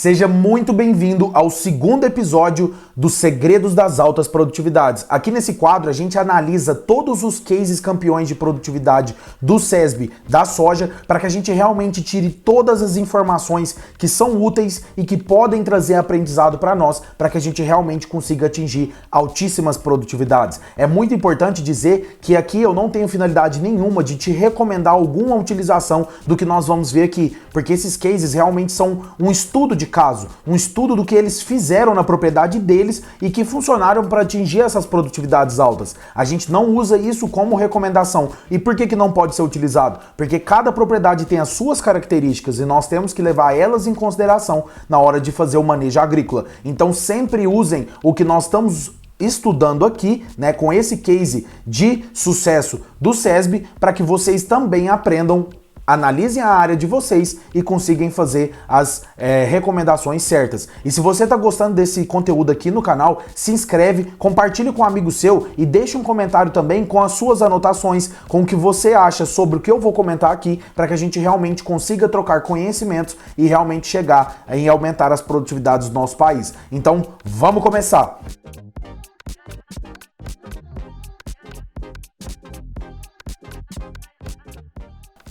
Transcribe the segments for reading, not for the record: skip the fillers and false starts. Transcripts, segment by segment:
Seja muito bem-vindo ao segundo episódio dos Segredos das Altas Produtividades. Aqui nesse quadro a gente analisa todos os cases campeões de produtividade do SESB da soja para que a gente realmente tire todas as informações que são úteis e que podem trazer aprendizado para nós, para que a gente realmente consiga atingir altíssimas produtividades. É muito importante dizer que aqui eu não tenho finalidade nenhuma de te recomendar alguma utilização do que nós vamos ver aqui, porque esses cases realmente são um estudo de caso, um estudo do que eles fizeram na propriedade deles e que funcionaram para atingir essas produtividades altas. A gente não usa isso como recomendação. E por que não pode ser utilizado? Porque cada propriedade tem as suas características e nós temos que levar elas em consideração na hora de fazer o manejo agrícola. Então sempre usem o que nós estamos estudando aqui, né, com esse case de sucesso do SESB, para que vocês também aprendam, analisem a área de vocês e consigam fazer as recomendações certas. E se você está gostando desse conteúdo aqui no canal, se inscreve, compartilhe com um amigo seu e deixe um comentário também com as suas anotações, com o que você acha sobre o que eu vou comentar aqui, para que a gente realmente consiga trocar conhecimentos e realmente chegar em aumentar as produtividades do nosso país. Então, vamos começar!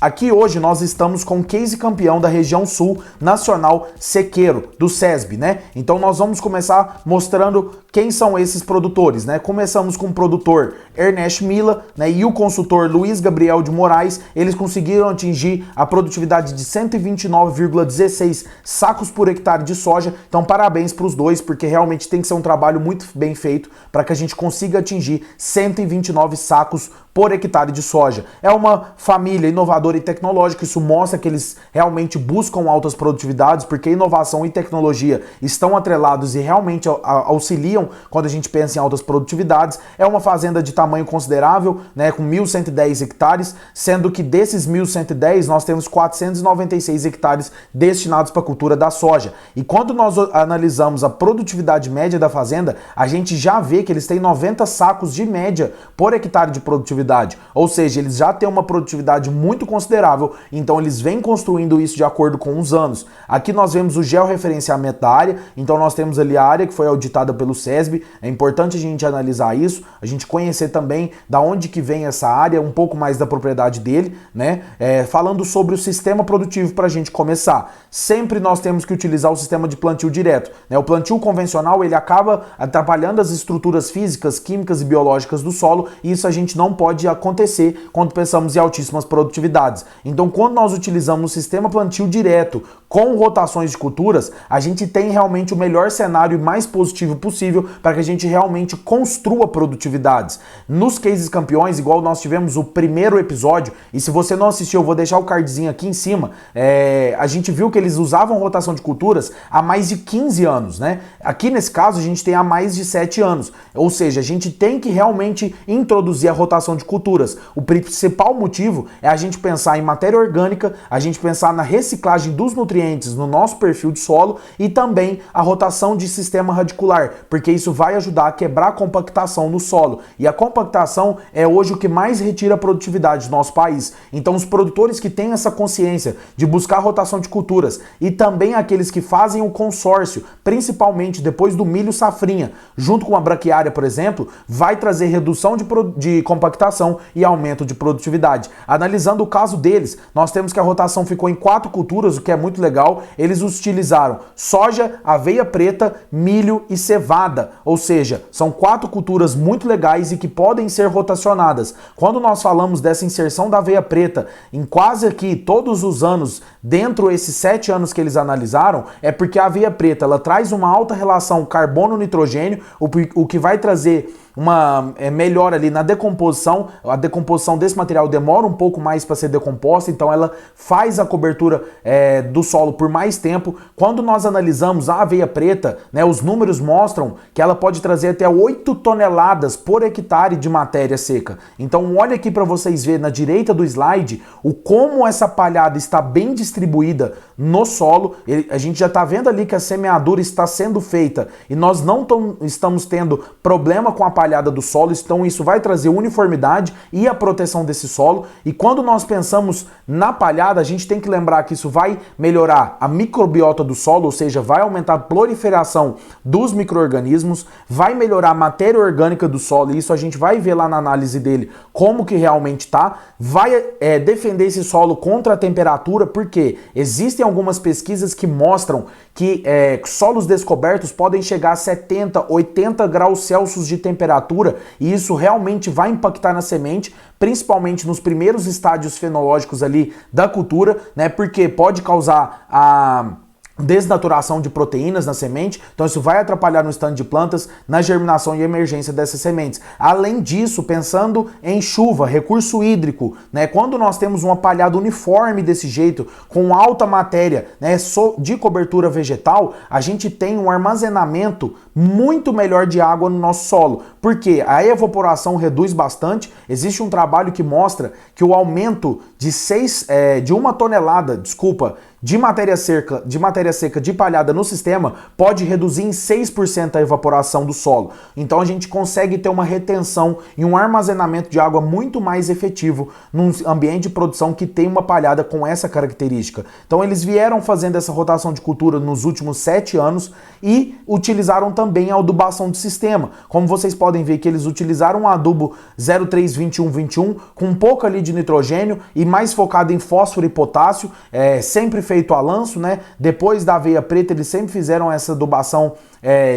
Aqui hoje nós estamos com o case campeão da região sul nacional sequeiro, do SESB, né? Então nós vamos começar mostrando quem são esses produtores, né? Começamos com o produtor Ernest Mila, né? E o consultor Luiz Gabriel de Moraes. Eles conseguiram atingir a produtividade de 129,16 sacos por hectare de soja. Então parabéns para os dois, porque realmente tem que ser um trabalho muito bem feito para que a gente consiga atingir 129 sacos por hectare de soja. É uma família inovadora e tecnológica, isso mostra que eles realmente buscam altas produtividades, porque inovação e tecnologia estão atrelados e realmente auxiliam quando a gente pensa em altas produtividades. É uma fazenda de tamanho considerável, né, com 1.110 hectares, sendo que desses 1.110 nós temos 496 hectares destinados para a cultura da soja. E quando nós analisamos a produtividade média da fazenda, a gente já vê que eles têm 90 sacos de média por hectare de produtividade, ou seja, eles já têm uma produtividade muito considerável, então eles vêm construindo isso de acordo com os anos. Aqui nós vemos o georreferenciamento da área, então nós temos ali a área que foi auditada pelo SESB. É importante a gente analisar isso, a gente conhecer também da onde que vem essa área, um pouco mais da propriedade dele, né? Falando sobre o sistema produtivo para a gente começar. Sempre nós temos que utilizar o sistema de plantio direto, né? O plantio convencional ele acaba atrapalhando as estruturas físicas, químicas e biológicas do solo, e isso a gente não pode acontecer quando pensamos em altíssimas produtividades. Então, quando nós utilizamos o sistema plantio direto com rotações de culturas, a gente tem realmente o melhor cenário mais positivo possível para que a gente realmente construa produtividades. Nos cases campeões, igual nós tivemos o primeiro episódio, e se você não assistiu, eu vou deixar o cardzinho aqui em cima, a gente viu que eles usavam rotação de culturas há mais de 15 anos, né? Aqui nesse caso a gente tem há mais de 7 anos, ou seja, a gente tem que realmente introduzir a rotação de culturas. O principal motivo é a gente pensar em matéria orgânica, a gente pensar na reciclagem dos nutrientes no nosso perfil de solo e também a rotação de sistema radicular, porque isso vai ajudar a quebrar a compactação no solo. E a compactação é hoje o que mais retira a produtividade do nosso país. Então os produtores que têm essa consciência de buscar a rotação de culturas e também aqueles que fazem o consórcio, principalmente depois do milho safrinha, junto com a braquiária, por exemplo, vai trazer redução de compactação e aumento de produtividade. Analisando o caso deles, nós temos que a rotação ficou em 4 culturas, o que é muito legal. Eles utilizaram soja, aveia preta, milho e cevada, ou seja, são 4 culturas muito legais e que podem ser rotacionadas. Quando nós falamos dessa inserção da aveia preta em quase aqui todos os anos, dentro desses 7 anos que eles analisaram, é porque a aveia preta ela traz uma alta relação carbono-nitrogênio, o que vai trazer uma melhora ali na decomposição. A decomposição desse material demora um pouco mais para ser decomposta, então ela faz a cobertura do solo por mais tempo. Quando nós analisamos a aveia preta, né, os números mostram que ela pode trazer até 8 toneladas por hectare de matéria seca. Então olha aqui para vocês verem na direita do slide o como essa palhada está bem distribuída no solo. A gente já está vendo ali que a semeadura está sendo feita e nós não estamos tendo problema com a palhada do solo, então isso vai trazer uniformidade e a proteção desse solo. E quando nós pensamos na palhada, a gente tem que lembrar que isso vai melhorar a microbiota do solo, ou seja, vai aumentar a proliferação dos micro-organismos, vai melhorar a matéria orgânica do solo, e isso a gente vai ver lá na análise dele como que realmente tá, vai defender esse solo contra a temperatura, porque existem algumas pesquisas que mostram que solos descobertos podem chegar a 70, 80 graus Celsius de temperatura, e isso realmente vai impactar na semente, principalmente nos primeiros estádios fenológicos ali da cultura, né? Porque pode causar a desnaturação de proteínas na semente, então isso vai atrapalhar no estande de plantas, na germinação e emergência dessas sementes. Além disso, pensando em chuva, recurso hídrico, né, quando nós temos uma palhada uniforme desse jeito, com alta matéria, né, de cobertura vegetal, a gente tem um armazenamento muito melhor de água no nosso solo, porque a evaporação reduz bastante. Existe um trabalho que mostra que o aumento de 1 tonelada, de matéria seca de palhada no sistema pode reduzir em 6% a evaporação do solo. Então a gente consegue ter uma retenção e um armazenamento de água muito mais efetivo num ambiente de produção que tem uma palhada com essa característica. Então eles vieram fazendo essa rotação de cultura nos últimos 7 anos e utilizaram também a adubação de sistema. Como vocês podem ver que eles utilizaram um adubo 03-21-21 com pouco ali de nitrogênio e mais focado em fósforo e potássio, sempre feito a lanço, né? Depois da aveia preta, eles sempre fizeram essa adubação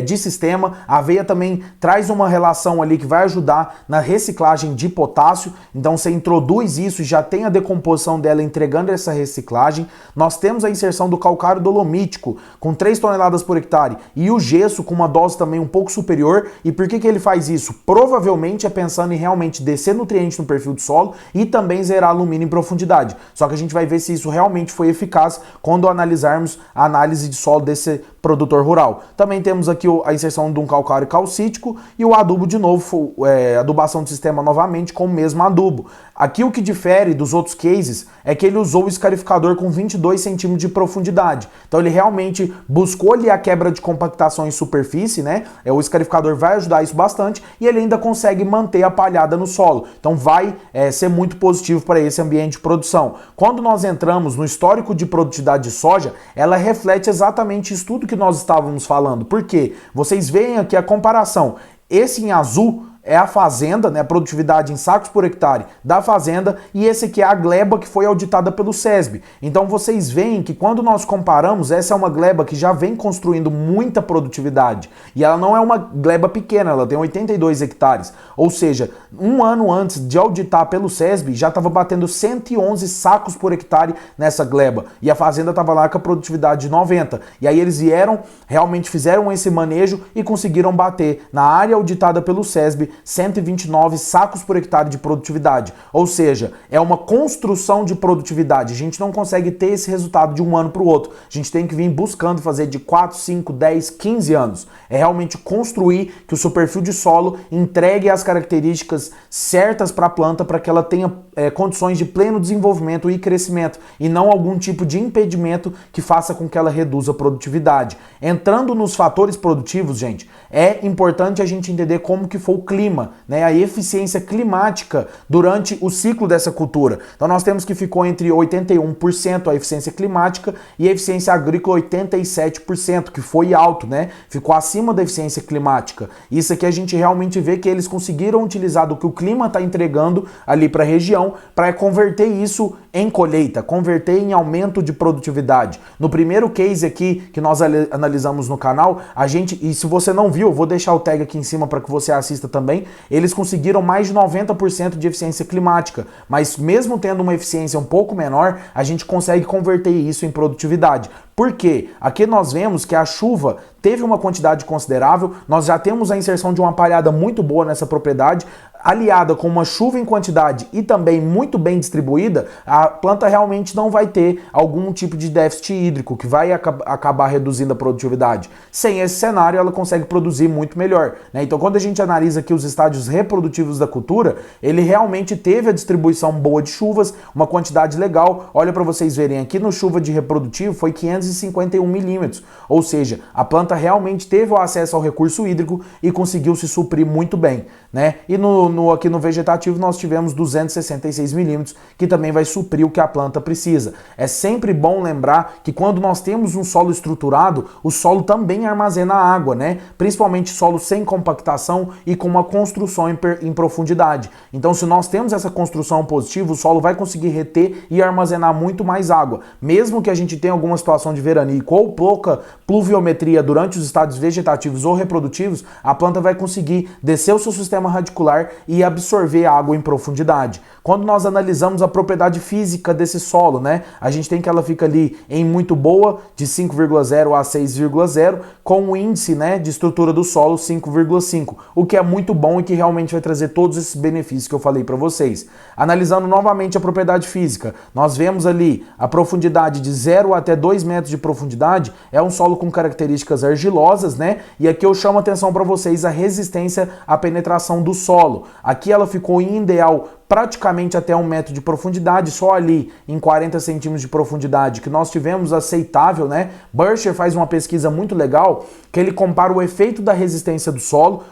de sistema. A aveia também traz uma relação ali que vai ajudar na reciclagem de potássio, então você introduz isso e já tem a decomposição dela entregando essa reciclagem. Nós temos a inserção do calcário dolomítico com 3 toneladas por hectare e o gesso com uma dose também um pouco superior. E por que ele faz isso? Provavelmente é pensando em realmente descer nutriente no perfil do solo e também zerar alumínio em profundidade. Só que a gente vai ver se isso realmente foi eficaz quando analisarmos a análise de solo desse produtor rural. Também temos aqui a inserção de um calcário calcítico e o adubo de novo, adubação de sistema novamente com o mesmo adubo. Aqui o que difere dos outros cases é que ele usou o escarificador com 22 centímetros de profundidade. Então ele realmente buscou ali a quebra de compactação em superfície, né? O escarificador vai ajudar isso bastante e ele ainda consegue manter a palhada no solo. Então vai ser muito positivo para esse ambiente de produção. Quando nós entramos no histórico de produtividade de soja, ela reflete exatamente isso tudo que nós estávamos falando. Por quê? Vocês veem aqui a comparação. Esse em azul é a fazenda, né, a produtividade em sacos por hectare da fazenda, e esse aqui é a gleba que foi auditada pelo SESB. Então vocês veem que quando nós comparamos, essa é uma gleba que já vem construindo muita produtividade, e ela não é uma gleba pequena, ela tem 82 hectares, ou seja, um ano antes de auditar pelo SESB, já estava batendo 111 sacos por hectare nessa gleba, e a fazenda estava lá com a produtividade de 90, e aí eles vieram, realmente fizeram esse manejo e conseguiram bater na área auditada pelo SESB 129 sacos por hectare de produtividade. Ou seja, é uma construção de produtividade. A gente não consegue ter esse resultado de um ano para o outro. A gente tem que vir buscando fazer de 4, 5, 10, 15 anos. É realmente construir que o seu perfil de solo entregue as características certas para a planta para que ela tenha condições de pleno desenvolvimento e crescimento, e não algum tipo de impedimento que faça com que ela reduza a produtividade. Entrando nos fatores produtivos, gente, é importante a gente entender como que foi o clima, né, a eficiência climática durante o ciclo dessa cultura. Então nós temos que ficou entre 81% a eficiência climática e a eficiência agrícola 87%, que foi alto, né? Ficou acima da eficiência climática. Isso aqui a gente realmente vê que eles conseguiram utilizar do que o clima está entregando ali para a região para converter isso em colheita, converter em aumento de produtividade. No primeiro case aqui que nós analisamos no canal, e se você não viu, eu vou deixar o tag aqui em cima para que você assista também, eles conseguiram mais de 90% de eficiência climática, mas mesmo tendo uma eficiência um pouco menor, a gente consegue converter isso em produtividade. Por quê? Aqui nós vemos que a chuva teve uma quantidade considerável, nós já temos a inserção de uma palhada muito boa nessa propriedade, aliada com uma chuva em quantidade e também muito bem distribuída, a planta realmente não vai ter algum tipo de déficit hídrico que vai acabar reduzindo a produtividade. Sem esse cenário, ela consegue produzir muito melhor, né? Então, quando a gente analisa aqui os estágios reprodutivos da cultura, ele realmente teve a distribuição boa de chuvas, uma quantidade legal. Olha para vocês verem aqui, no chuva de reprodutivo foi 551 milímetros, ou seja, a planta realmente teve o acesso ao recurso hídrico e conseguiu se suprir muito bem, né? E aqui no vegetativo nós tivemos 266 milímetros, que também vai suprir o que a planta precisa. É sempre bom lembrar que quando nós temos um solo estruturado, o solo também armazena água, né? Principalmente solo sem compactação e com uma construção em profundidade. Então, se nós temos essa construção positiva, o solo vai conseguir reter e armazenar muito mais água. Mesmo que a gente tenha alguma situação de veranico ou pouca pluviometria durante os estádios vegetativos ou reprodutivos, a planta vai conseguir descer o seu sistema radicular e absorver água em profundidade. Quando nós analisamos a propriedade física desse solo, né, a gente tem que ela fica ali em muito boa, de 5,0 a 6,0, com o índice, né, de estrutura do solo 5,5, o que é muito bom e que realmente vai trazer todos esses benefícios que eu falei para vocês. Analisando novamente a propriedade física, nós vemos ali a profundidade de 0 até 2 metros de profundidade, é um solo com características argilosas, né, e aqui eu chamo a atenção para vocês a resistência à penetração do solo. Aqui ela ficou em ideal praticamente até 1 metro de profundidade, só ali em 40 centímetros de profundidade que nós tivemos aceitável, né? Burscher faz uma pesquisa muito legal que ele compara o efeito da resistência do solo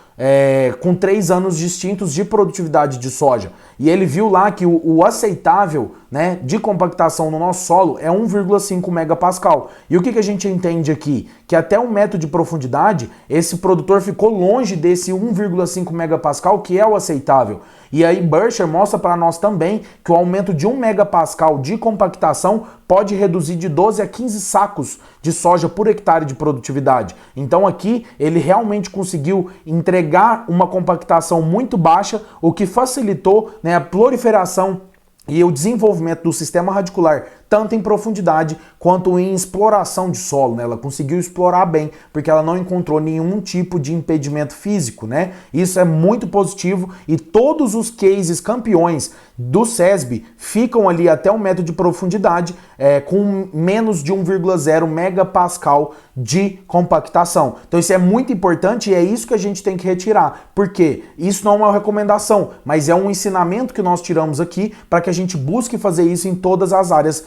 com 3 anos distintos de produtividade de soja. E ele viu lá que o aceitável, né, de compactação no nosso solo é 1,5 megapascal. E o que a gente entende aqui? Que até 1 metro de profundidade, esse produtor ficou longe desse 1,5 megapascal, que é o aceitável. E aí Burscher mostra para nós também que o aumento de 1 megapascal de compactação pode reduzir de 12 a 15 sacos de soja por hectare de produtividade. Então aqui ele realmente conseguiu entregar uma compactação muito baixa, o que facilitou, né, a proliferação e o desenvolvimento do sistema radicular, tanto em profundidade quanto em exploração de solo, né? Ela conseguiu explorar bem, porque ela não encontrou nenhum tipo de impedimento físico, né? Isso é muito positivo e todos os cases campeões do SESB ficam ali até 1 metro de profundidade com menos de 1,0 megapascal de compactação. Então isso é muito importante e é isso que a gente tem que retirar, porque isso não é uma recomendação, mas é um ensinamento que nós tiramos aqui para que a gente busque fazer isso em todas as áreas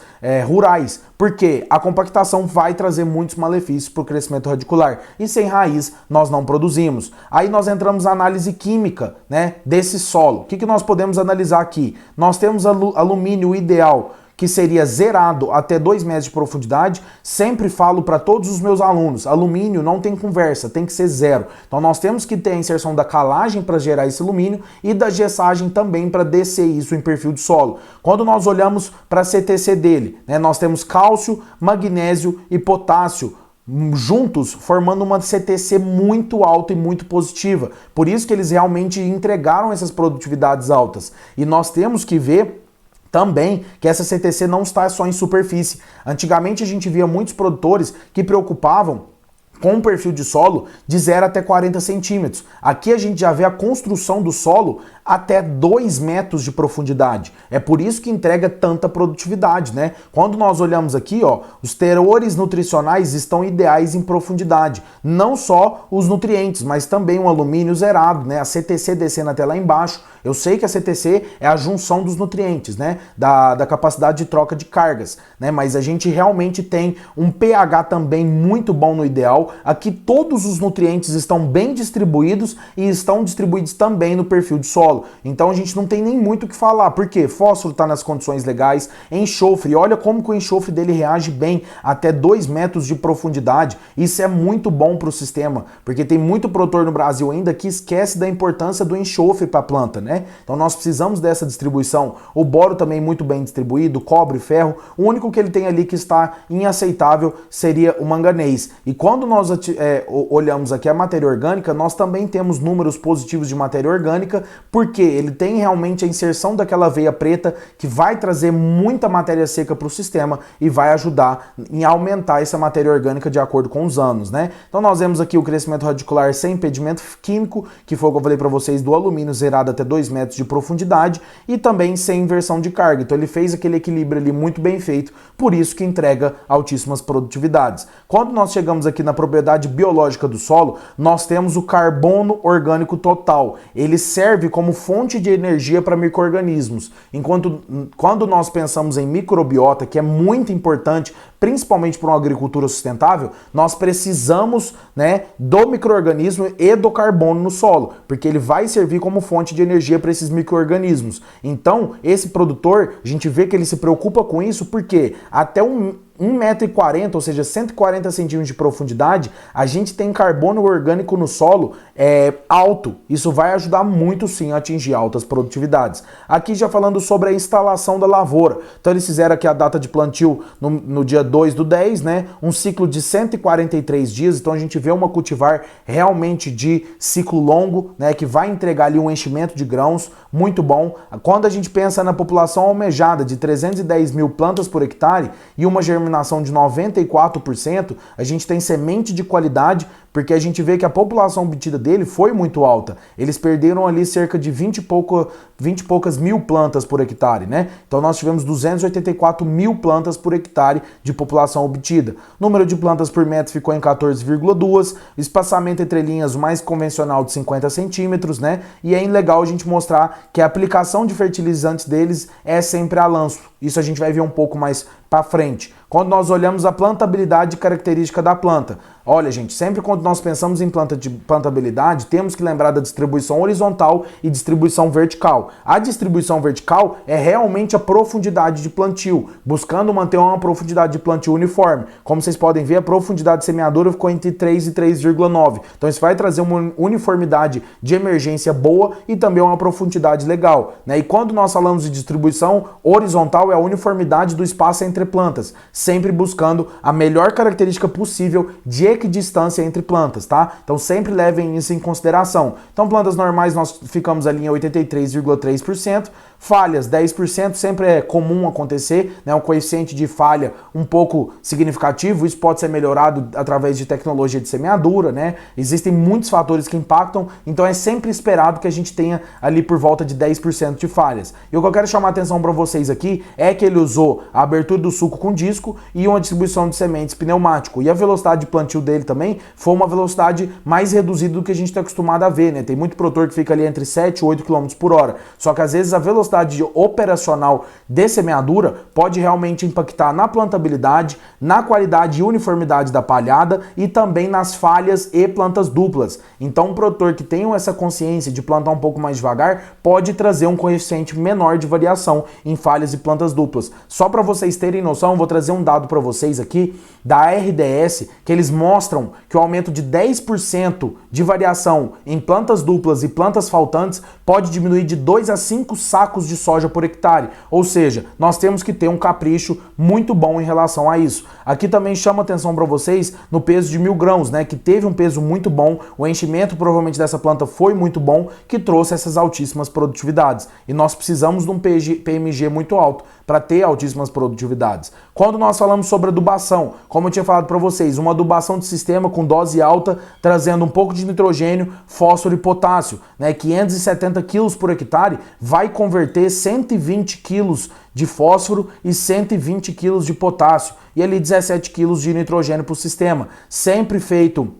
rurais, porque a compactação vai trazer muitos malefícios para o crescimento radicular e sem raiz nós não produzimos. Aí nós entramos na análise química, né, desse solo. O que nós podemos analisar aqui? Nós temos alumínio ideal, que seria zerado até 2 metros de profundidade. Sempre falo para todos os meus alunos, alumínio não tem conversa, tem que ser zero. Então nós temos que ter a inserção da calagem para gerar esse alumínio e da gessagem também para descer isso em perfil de solo. Quando nós olhamos para a CTC dele, né, nós temos cálcio, magnésio e potássio juntos, formando uma CTC muito alta e muito positiva. Por isso que eles realmente entregaram essas produtividades altas. E nós temos que ver também que essa CTC não está só em superfície. Antigamente a gente via muitos produtores que preocupavam com um perfil de solo de 0 até 40 centímetros. Aqui a gente já vê a construção do solo até 2 metros de profundidade. É por isso que entrega tanta produtividade, né? Quando nós olhamos aqui, ó, os teores nutricionais estão ideais em profundidade. Não só os nutrientes, mas também o alumínio zerado, né? A CTC descendo até lá embaixo. Eu sei que a CTC é a junção dos nutrientes, né? Da capacidade de troca de cargas, né? Mas a gente realmente tem um pH também muito bom no ideal. Aqui todos os nutrientes estão bem distribuídos e estão distribuídos também no perfil de solo. Então a gente não tem nem muito o que falar, porque fósforo está nas condições legais, enxofre, olha como que o enxofre dele reage bem até 2 metros de profundidade. Isso é muito bom para o sistema, porque tem muito produtor no Brasil ainda que esquece da importância do enxofre para a planta, né? Então nós precisamos dessa distribuição. O boro também muito bem distribuído, cobre, ferro. O único que ele tem ali que está inaceitável seria o manganês. E quando nós olhamos aqui a matéria orgânica, nós também temos números positivos de matéria orgânica, porque ele tem realmente a inserção daquela veia preta que vai trazer muita matéria seca para o sistema e vai ajudar em aumentar essa matéria orgânica de acordo com os anos, né? Então nós vemos aqui o crescimento radicular sem impedimento químico, que foi o que eu falei para vocês, do alumínio zerado até 2 metros de profundidade, e também sem inversão de carga. Então ele fez aquele equilíbrio ali muito bem feito, por isso que entrega altíssimas produtividades. Quando nós chegamos aqui na propriedade biológica do solo, nós temos o carbono orgânico total. Ele serve como fonte de energia para micro-organismos. Enquanto quando nós pensamos em microbiota, que é muito importante, principalmente para uma agricultura sustentável, nós precisamos, né, do micro-organismo e do carbono no solo, porque ele vai servir como fonte de energia para esses micro-organismos. Então, esse produtor, a gente vê que ele se preocupa com isso porque até 1,40 m, ou seja, 140 centímetros de profundidade, a gente tem carbono orgânico no solo alto. Isso vai ajudar muito sim a atingir altas produtividades. Aqui já falando sobre a instalação da lavoura. Então eles fizeram aqui a data de plantio no dia 2/10, né? Um ciclo de 143 dias, então a gente vê uma cultivar realmente de ciclo longo, né? Que vai entregar ali um enchimento de grãos muito bom. Quando a gente pensa na população almejada de 310 mil plantas por hectare e uma germinação de 94%, a gente tem semente de qualidade, porque a gente vê que a população obtida dele foi muito alta. Eles perderam ali cerca de 20 e poucas mil plantas por hectare, né? Então nós tivemos 284 mil plantas por hectare de população obtida. Número de plantas por metro ficou em 14,2, espaçamento entre linhas mais convencional de 50 centímetros, né? E é legal a gente mostrar que a aplicação de fertilizantes deles é sempre a lanço. Isso a gente vai ver um pouco mais para frente. Quando nós olhamos a plantabilidade característica da planta, olha gente, sempre quando nós pensamos em plantabilidade, temos que lembrar da distribuição horizontal e distribuição vertical. A distribuição vertical é realmente a profundidade de plantio, buscando manter uma profundidade de plantio uniforme. Como vocês podem ver, a profundidade de semeadura ficou entre 3 e 3,9. Então isso vai trazer uma uniformidade de emergência boa e também uma profundidade legal, né? E quando nós falamos de distribuição horizontal, é a uniformidade do espaço entre plantas, sempre buscando a melhor característica possível de equidistância entre plantas, tá? Então sempre levem isso em consideração. Então plantas normais nós ficamos ali em 83,3%, falhas 10%, sempre é comum acontecer, né? Um coeficiente de falha um pouco significativo, isso pode ser melhorado através de tecnologia de semeadura, né? Existem muitos fatores que impactam, então é sempre esperado que a gente tenha ali por volta de 10% de falhas. E o que eu quero chamar a atenção para vocês aqui é que ele usou a abertura do suco com disco e uma distribuição de sementes pneumático. E a velocidade de plantio dele também foi uma velocidade mais reduzida do que a gente está acostumado a ver, né? Tem muito produtor que fica ali entre 7 e 8 km por hora. Só que às vezes a velocidade operacional de semeadura pode realmente impactar na plantabilidade, na qualidade e uniformidade da palhada e também nas falhas e plantas duplas. Então um produtor que tenha essa consciência de plantar um pouco mais devagar pode trazer um coeficiente menor de variação em falhas e plantas duplas. Só para vocês terem noção, vou trazer um dado para vocês aqui da RDS, que eles mostram que o aumento de 10% de variação em plantas duplas e plantas faltantes pode diminuir de 2 a 5 sacos de soja por hectare. Ou seja, nós temos que ter um capricho muito bom em relação a isso. Aqui também chama atenção para vocês no peso de 1.000 grãos, né, que teve um peso muito bom, o enchimento provavelmente dessa planta foi muito bom, que trouxe essas altíssimas produtividades. E nós precisamos de um PMG muito alto para ter altíssimas produtividades. Quando nós falamos sobre adubação, como eu tinha falado para vocês, uma adubação de sistema com dose alta, trazendo um pouco de nitrogênio, fósforo e potássio, né, 570 kg por hectare, vai converter 120 kg de fósforo e 120 kg de potássio, e ali 17 kg de nitrogênio para o sistema. Sempre feito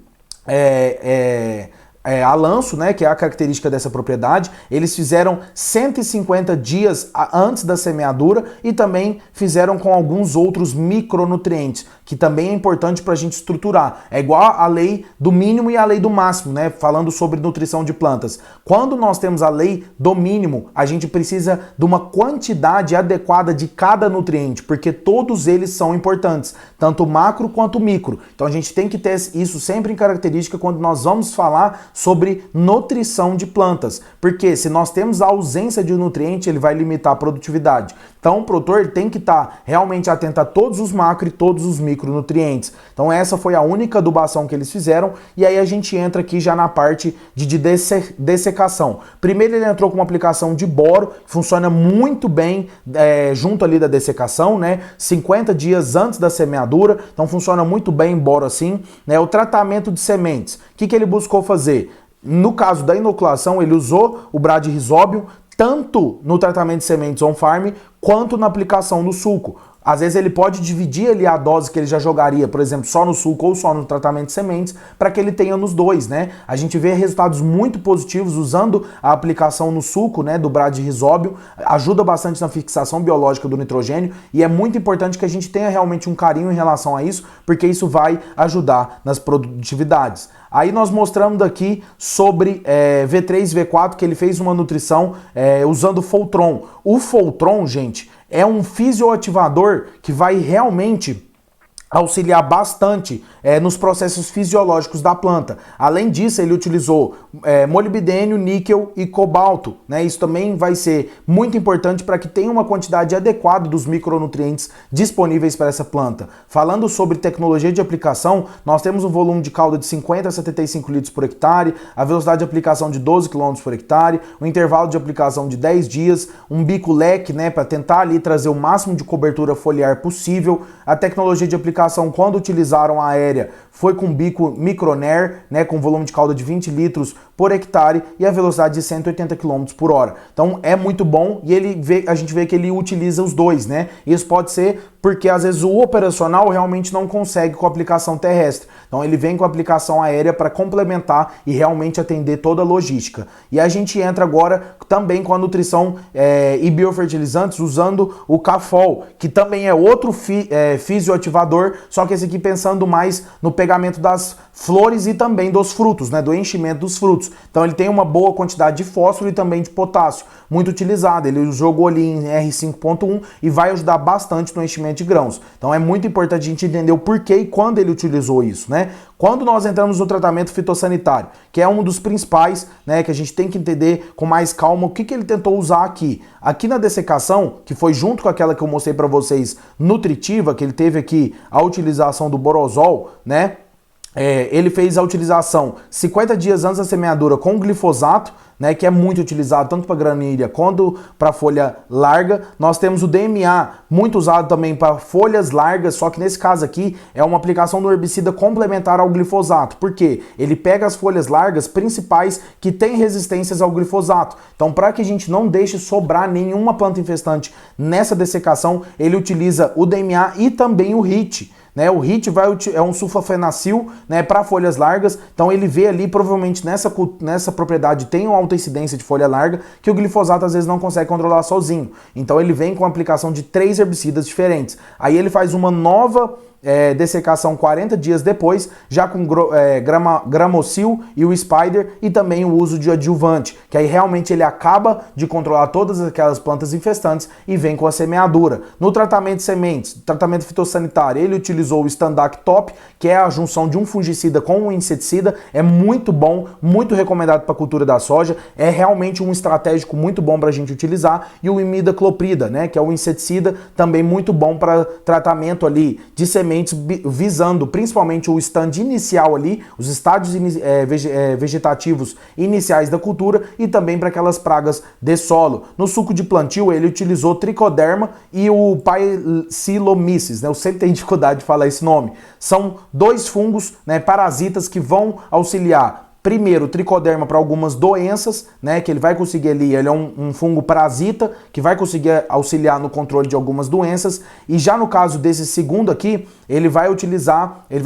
a lanço, né, que é a característica dessa propriedade. Eles fizeram 150 dias antes da semeadura e também fizeram com alguns outros micronutrientes, que também é importante para a gente estruturar. É igual a lei do mínimo e a lei do máximo, né, falando sobre nutrição de plantas. Quando nós temos a lei do mínimo, a gente precisa de uma quantidade adequada de cada nutriente, porque todos eles são importantes, tanto macro quanto micro. Então a gente tem que ter isso sempre em característica quando nós vamos falar sobre nutrição de plantas, porque se nós temos a ausência de um nutriente, ele vai limitar a produtividade. Então o produtor tem que estar realmente atento a todos os macro e todos os micro micronutrientes. Então essa foi a única adubação que eles fizeram, e aí a gente entra aqui já na parte de dessecação. Primeiro ele entrou com uma aplicação de boro, que funciona muito bem junto ali da dessecação, né? 50 dias antes da semeadura, então funciona muito bem boro assim, né? O tratamento de sementes, o que ele buscou fazer? No caso da inoculação, ele usou o Bradyrhizóbio tanto no tratamento de sementes on-farm quanto na aplicação no sulco. Às vezes ele pode dividir ali a dose que ele já jogaria, por exemplo, só no sulco ou só no tratamento de sementes, para que ele tenha nos dois, né? A gente vê resultados muito positivos usando a aplicação no sulco, né, do Bradyrhizóbio, ajuda bastante na fixação biológica do nitrogênio, e é muito importante que a gente tenha realmente um carinho em relação a isso, porque isso vai ajudar nas produtividades. Aí nós mostramos aqui sobre V3 e V4, que ele fez uma nutrição usando o Foltron. O Foltron, gente, é um fisioativador que vai realmente auxiliar bastante nos processos fisiológicos da planta. Além disso, ele utilizou molibdênio, níquel e cobalto, né? Isso também vai ser muito importante para que tenha uma quantidade adequada dos micronutrientes disponíveis para essa planta. Falando sobre tecnologia de aplicação, nós temos um volume de calda de 50 a 75 litros por hectare, a velocidade de aplicação de 12 km por hectare, um intervalo de aplicação de 10 dias, um bico leque, né, para tentar ali trazer o máximo de cobertura foliar possível. A tecnologia de aplicação, quando utilizaram a aérea, foi com bico Micronair, né, com volume de calda de 20 litros por hectare e a velocidade de 180 km por hora. Então é muito bom, e a gente vê que ele utiliza os dois, né? Isso pode ser porque às vezes o operacional realmente não consegue com a aplicação terrestre. Então ele vem com a aplicação aérea para complementar e realmente atender toda a logística. E a gente entra agora também com a nutrição e biofertilizantes usando o Cafol, que também é outro fisioativador, só que esse aqui pensando mais no pegamento das flores e também dos frutos, né, do enchimento dos frutos. Então ele tem uma boa quantidade de fósforo e também de potássio, muito utilizado. Ele jogou ali em R5.1 e vai ajudar bastante no enchimento de grãos. Então é muito importante a gente entender o porquê e quando ele utilizou isso, né? Quando nós entramos no tratamento fitossanitário, que é um dos principais, né, que a gente tem que entender com mais calma o que ele tentou usar aqui. Aqui na dessecação, que foi junto com aquela que eu mostrei para vocês, nutritiva, que ele teve aqui a utilização do borozol, né? Ele fez a utilização 50 dias antes da semeadura com glifosato, né, que é muito utilizado tanto para gramínea quanto para folha larga. Nós temos o DMA, muito usado também para folhas largas, só que nesse caso aqui é uma aplicação do herbicida complementar ao glifosato. Por quê? Ele pega as folhas largas principais que têm resistências ao glifosato. Então, para que a gente não deixe sobrar nenhuma planta infestante nessa dessecação, ele utiliza o DMA e também o HIT. Né, o HIT é um sulfafenacil, né, para folhas largas, então ele vê ali, provavelmente nessa propriedade tem uma alta incidência de folha larga, que o glifosato às vezes não consegue controlar sozinho. Então ele vem com a aplicação de 3 herbicidas diferentes. Aí ele faz uma nova dessecação 40 dias depois, já com Gramocil e o Spider, e também o uso de adjuvante, que aí realmente ele acaba de controlar todas aquelas plantas infestantes e vem com a semeadura. No tratamento de sementes, tratamento fitossanitário, ele utilizou o Standac Top, que é a junção de um fungicida com um inseticida, é muito bom, muito recomendado para a cultura da soja, é realmente um estratégico muito bom para a gente utilizar, e o Imidacloprida, né, que é o inseticida também muito bom para tratamento ali de sementes, visando principalmente o stand inicial ali, os estádios vegetativos iniciais da cultura, e também para aquelas pragas de solo. No suco de plantio ele utilizou Trichoderma e o Paecilomyces, né? Eu sempre tenho dificuldade de falar esse nome. São 2 fungos, né, parasitas que vão auxiliar. Primeiro, o tricoderma para algumas doenças, né, que ele vai conseguir ali, ele é um fungo parasita que vai conseguir auxiliar no controle de algumas doenças, e já no caso desse segundo aqui, ele vai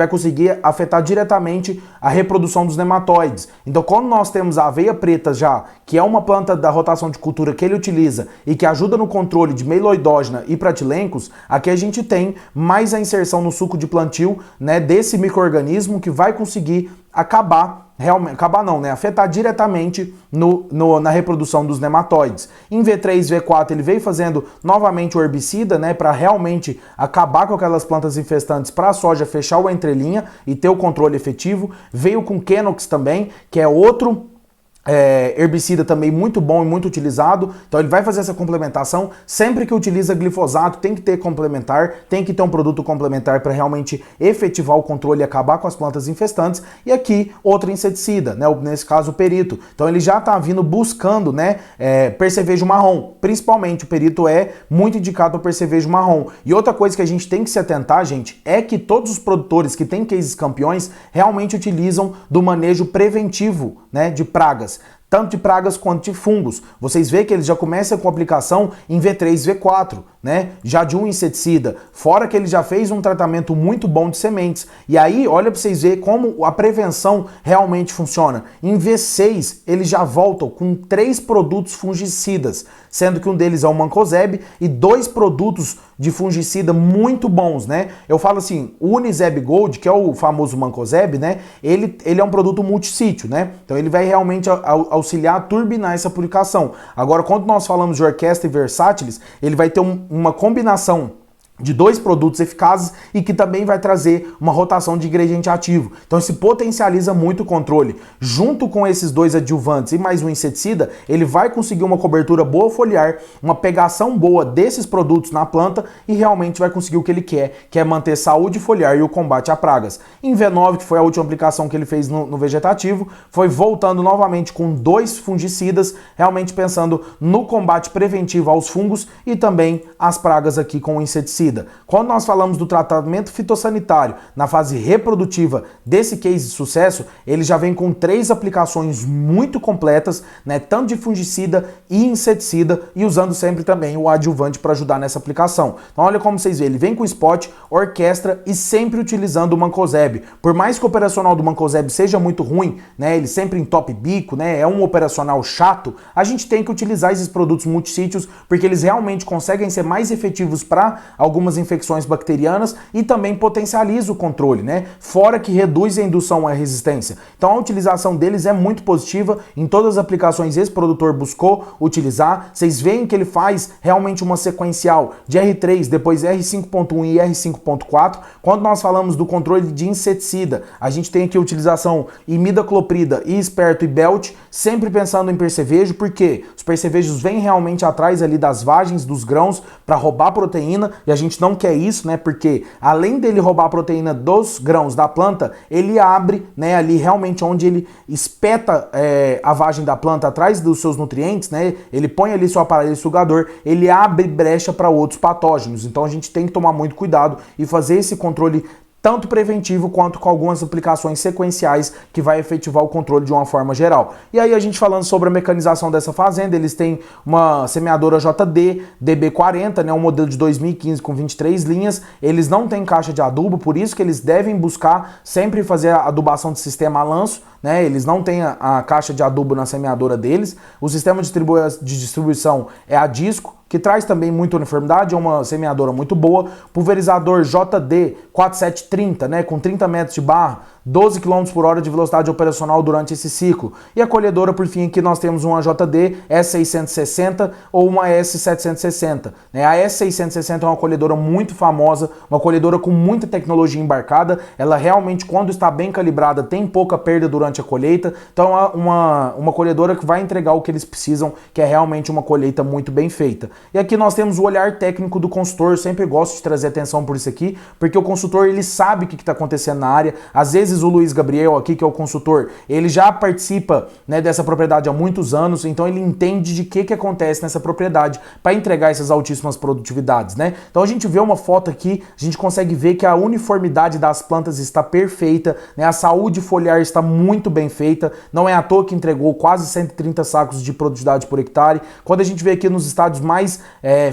conseguir afetar diretamente a reprodução dos nematóides. Então, quando nós temos a aveia preta já, que é uma planta da rotação de cultura que ele utiliza e que ajuda no controle de meloidógena e pratilencos, aqui a gente tem mais a inserção no suco de plantio, né, desse micro-organismo que vai conseguir afetar diretamente na reprodução dos nematóides. Em V3 e V4 ele veio fazendo novamente o herbicida, né, para realmente acabar com aquelas plantas infestantes, para a soja fechar o entrelinha e ter o controle efetivo. Veio com Kenox também, que é outro herbicida também muito bom e muito utilizado, então ele vai fazer essa complementação. Sempre que utiliza glifosato tem que ter complementar, tem que ter um produto complementar para realmente efetivar o controle e acabar com as plantas infestantes. E aqui outro inseticida, né, nesse caso o perito. Então ele já está vindo buscando, né, percevejo marrom, principalmente o perito é muito indicado para percevejo marrom. E outra coisa que a gente tem que se atentar, gente, é que todos os produtores que têm cases campeões realmente utilizam do manejo preventivo, né, de pragas, tanto de pragas quanto de fungos. Vocês veem que eles já começam com aplicação em V3, V4, né? Já de um inseticida. Fora que ele já fez um tratamento muito bom de sementes. E aí, olha para vocês verem como a prevenção realmente funciona. Em V6, eles já voltam com 3 produtos fungicidas, sendo que um deles é o Mancozeb e 2 produtos de fungicida muito bons, né? Eu falo assim, o Uniseb Gold, que é o famoso Mancozeb, né? Ele é um produto multissítio, né? Então ele vai realmente auxiliar a turbinar essa aplicação. Agora, quando nós falamos de Orquestra e Versátilis, ele vai ter uma combinação de 2 produtos eficazes e que também vai trazer uma rotação de ingrediente ativo. Então se potencializa muito o controle. Junto com esses 2 adjuvantes e mais um inseticida, ele vai conseguir uma cobertura boa foliar, uma pegação boa desses produtos na planta e realmente vai conseguir o que ele quer, que é manter saúde foliar e o combate a pragas. Em V9, que foi a última aplicação que ele fez no vegetativo, foi voltando novamente com 2 fungicidas, realmente pensando no combate preventivo aos fungos e também às pragas aqui com o inseticida. Quando nós falamos do tratamento fitossanitário na fase reprodutiva desse case de sucesso, ele já vem com 3 aplicações muito completas, né, tanto de fungicida e inseticida, e usando sempre também o adjuvante para ajudar nessa aplicação. Então olha como vocês veem, ele vem com spot, orquestra e sempre utilizando o Mancozeb. Por mais que o operacional do Mancozeb seja muito ruim, né, ele sempre em top bico, né, é um operacional chato, a gente tem que utilizar esses produtos multissítios porque eles realmente conseguem ser mais efetivos para algumas infecções bacterianas e também potencializa o controle, né? Fora que reduz a indução à resistência. Então a utilização deles é muito positiva. Em todas as aplicações esse produtor buscou utilizar. Vocês veem que ele faz realmente uma sequencial de R3, depois R5.1 e R5.4. Quando nós falamos do controle de inseticida, a gente tem aqui a utilização imidacloprida e esperto e belt, sempre pensando em percevejo, porque os percevejos vêm realmente atrás ali das vagens dos grãos para roubar proteína e a gente não quer isso, né? Porque além dele roubar a proteína dos grãos da planta, ele abre, né, ali realmente onde ele espeta a vagem da planta atrás dos seus nutrientes, né? Ele põe ali seu aparelho sugador, ele abre brecha para outros patógenos. Então a gente tem que tomar muito cuidado e fazer esse controle tanto preventivo quanto com algumas aplicações sequenciais que vai efetivar o controle de uma forma geral. E aí a gente falando sobre a mecanização dessa fazenda, eles têm uma semeadora JD DB40, né, um modelo de 2015 com 23 linhas, eles não têm caixa de adubo, por isso que eles devem buscar sempre fazer a adubação de sistema a lanço, né, eles não têm a caixa de adubo na semeadora deles, o sistema de distribuição é a disco, que traz também muita uniformidade, é uma semeadora muito boa, pulverizador JD 4730, né, com 30 metros de barra, 12 km por hora de velocidade operacional durante esse ciclo. E a colhedora, por fim, aqui nós temos uma JD S660 ou uma S760. Né? A S660 é uma colhedora muito famosa, uma colhedora com muita tecnologia embarcada, ela realmente, quando está bem calibrada, tem pouca perda durante a colheita, então é uma colhedora que vai entregar o que eles precisam, que é realmente uma colheita muito bem feita. E aqui nós temos o olhar técnico do consultor, eu sempre gosto de trazer atenção por isso aqui, porque o consultor ele sabe o que está acontecendo na área, às vezes o Luiz Gabriel aqui, que é o consultor, ele já participa, né, dessa propriedade há muitos anos, então ele entende de que acontece nessa propriedade para entregar essas altíssimas produtividades, né? Então a gente vê uma foto aqui, a gente consegue ver que a uniformidade das plantas está perfeita, né? A saúde foliar está muito bem feita, não é à toa que entregou quase 130 sacos de produtividade por hectare. Quando a gente vê aqui nos estádios mais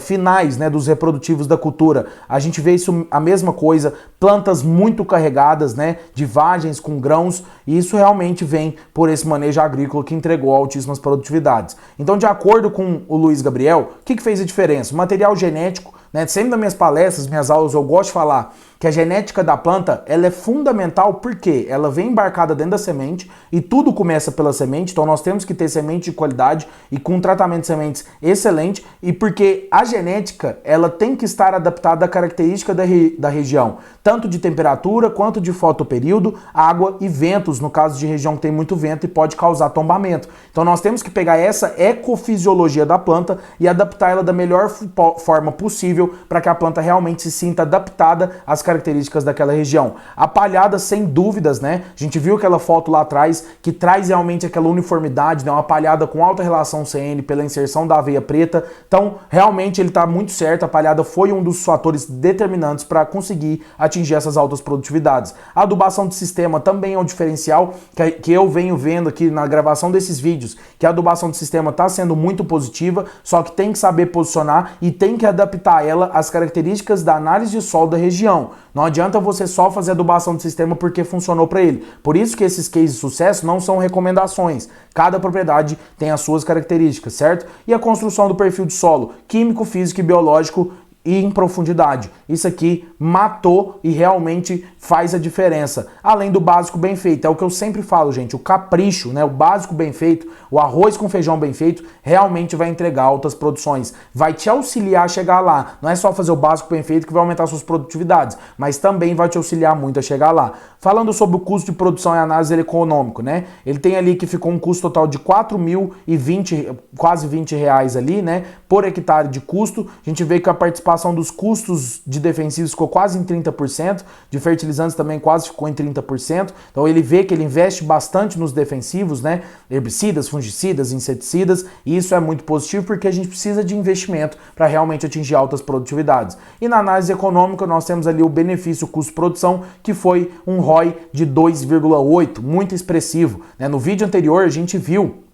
finais, né, dos reprodutivos da cultura, a gente vê isso a mesma coisa, plantas muito carregadas, né, de vagens com grãos, e isso realmente vem por esse manejo agrícola que entregou altíssimas produtividades. Então, de acordo com o Luiz Gabriel, o que fez a diferença? O material genético, né, sempre nas minhas palestras, minhas aulas, eu gosto de falar que a genética da planta ela é fundamental porque ela vem embarcada dentro da semente e tudo começa pela semente, então nós temos que ter semente de qualidade e com um tratamento de sementes excelente, e porque a genética ela tem que estar adaptada à característica da região, tanto de temperatura quanto de fotoperíodo, água e ventos, no caso de região que tem muito vento e pode causar tombamento. Então nós temos que pegar essa ecofisiologia da planta e adaptar ela da melhor forma possível para que a planta realmente se sinta adaptada às características daquela região. A palhada, sem dúvidas, né? A gente viu aquela foto lá atrás que traz realmente aquela uniformidade, né? Uma palhada com alta relação CN pela inserção da aveia preta. Então, realmente ele está muito certo. A palhada foi um dos fatores determinantes para conseguir atingir essas altas produtividades. A adubação de sistema também é um diferencial que eu venho vendo aqui na gravação desses vídeos, que a adubação de sistema está sendo muito positiva, só que tem que saber posicionar e tem que adaptar ela às características da análise de solo da região. Não adianta você só fazer adubação de sistema porque funcionou para ele. Por isso que esses cases de sucesso não são recomendações. Cada propriedade tem as suas características, certo? E a construção do perfil de solo, químico, físico e biológico e em profundidade. Isso aqui matou e realmente faz a diferença. Além do básico bem feito, é o que eu sempre falo, gente, o capricho, né? O básico bem feito, o arroz com feijão bem feito, realmente vai entregar altas produções. Vai te auxiliar a chegar lá. Não é só fazer o básico bem feito que vai aumentar suas produtividades, mas também vai te auxiliar muito a chegar lá. Falando sobre o custo de produção e análise econômico, né? Ele tem ali que ficou um custo total de R$4.020, quase R$20 ali, né? Por hectare de custo. A gente vê que a participação dos custos de defensivos ficou quase em 30%, de fertilizantes também quase ficou em 30%. Então ele vê que ele investe bastante nos defensivos, né? Herbicidas, fungicidas, inseticidas, e isso é muito positivo porque a gente precisa de investimento para realmente atingir altas produtividades. E na análise econômica nós temos ali o benefício custo-produção, que foi um ROI de 2,8, muito expressivo, né? No vídeo anterior a gente viu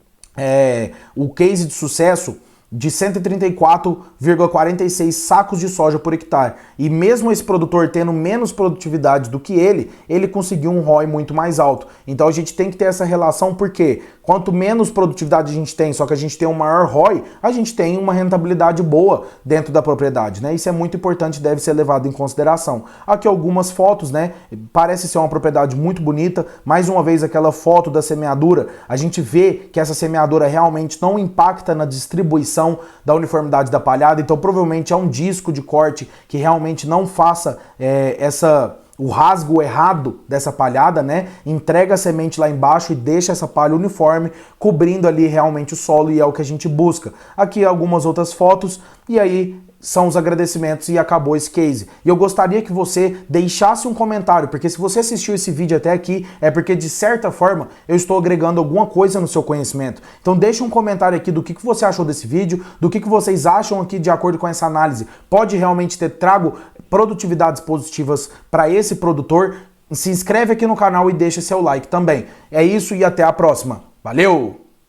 o case de sucesso de 134,46 sacos de soja por hectare. E mesmo esse produtor tendo menos produtividade do que ele conseguiu um ROI muito mais alto. Então a gente tem que ter essa relação porque quanto menos produtividade a gente tem, só que a gente tem um maior ROI, a gente tem uma rentabilidade boa dentro da propriedade, né? Isso é muito importante e deve ser levado em consideração. Aqui algumas fotos, né? Parece ser uma propriedade muito bonita. Mais uma vez aquela foto da semeadura, a gente vê que essa semeadura realmente não impacta na distribuição da uniformidade da palhada, então provavelmente é um disco de corte que realmente não faça o rasgo errado dessa palhada, né? Entrega a semente lá embaixo e deixa essa palha uniforme, cobrindo ali realmente o solo, e é o que a gente busca. Aqui algumas outras fotos, e aí são os agradecimentos e acabou esse case. E eu gostaria que você deixasse um comentário, porque se você assistiu esse vídeo até aqui, é porque de certa forma eu estou agregando alguma coisa no seu conhecimento. Então deixa um comentário aqui do que você achou desse vídeo, do que vocês acham aqui de acordo com essa análise. Pode realmente ter trago produtividades positivas para esse produtor? Se inscreve aqui no canal e deixa seu like também. É isso e até a próxima. Valeu!